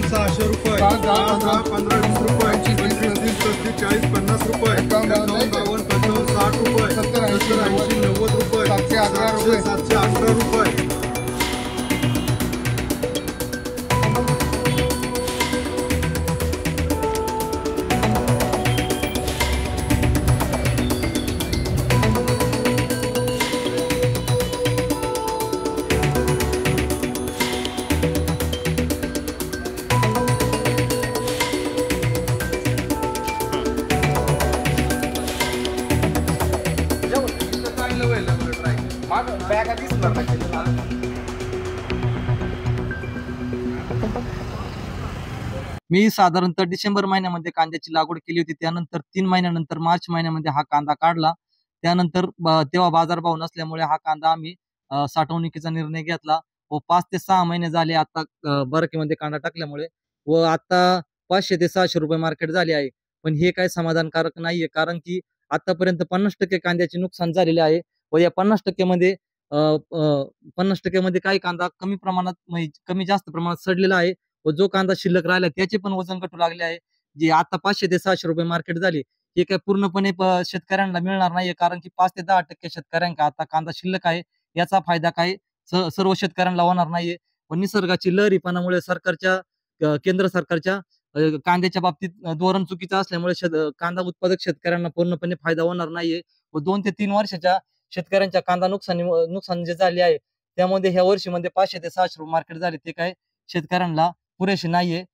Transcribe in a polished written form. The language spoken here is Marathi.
₹600, 15, ₹20, 25, 30, 40, 50 रुपये, 52, 55, 55, ₹60, 70, 80, 90 रुपये, 711 रुपये. मी साधारणतः डिसेंबर महिन्यामध्ये कांद्याची लागवड केली होती. त्यानंतर 3 महिन्यानंतर मार्च महिन्यामध्ये हा कांदा काढला. त्यानंतर तेव्हा बाजारभाव नसल्यामुळे हा कांदा आम्ही साठवणुकीचा निर्णय घेतला व 5 ते 6 महिने झाले आता बरकीमध्ये कांदा टाकल्यामुळे व आता 500 ते 600 रुपये मार्केट झाले आहे. पण हे काही समाधानकारक नाहीये, कारण की आतापर्यंत 50% कांद्याचे नुकसान झालेले आहे व या 50% मध्ये 50% मध्ये काही कांदा कमी प्रमाणात कमी जास्त प्रमाणात सडलेला आहे व जो कांदा शिल्लक राहिला त्याचे पण वजन घटू लागले आहे. जे आता 500 ते 600 रुपये मार्केट झाली हे काय पूर्णपणे शेतकऱ्यांना मिळणार नाहीये, कारण की 5 ते 10% शेतकऱ्यांका आता कांदा शिल्लक आहे. याचा फायदा काही सर्व शेतकऱ्यांना होणार नाहीये व निसर्गाची लहरीपणामुळे केंद्र सरकारच्या कांद्याच्या बाबतीत धोरण चुकीचं असल्यामुळे कांदा उत्पादक शेतकऱ्यांना पूर्णपणे फायदा होणार नाहीये व 2 ते 3 वर्षाच्या शेतकऱ्यांच्या कांदा नुकसान जे झाले आहे त्यामध्ये ह्या वर्षीमध्ये 500 ते 600 रुपये मार्केट झाले ते काय शेतकऱ्यांना पुरेसे नाहीये.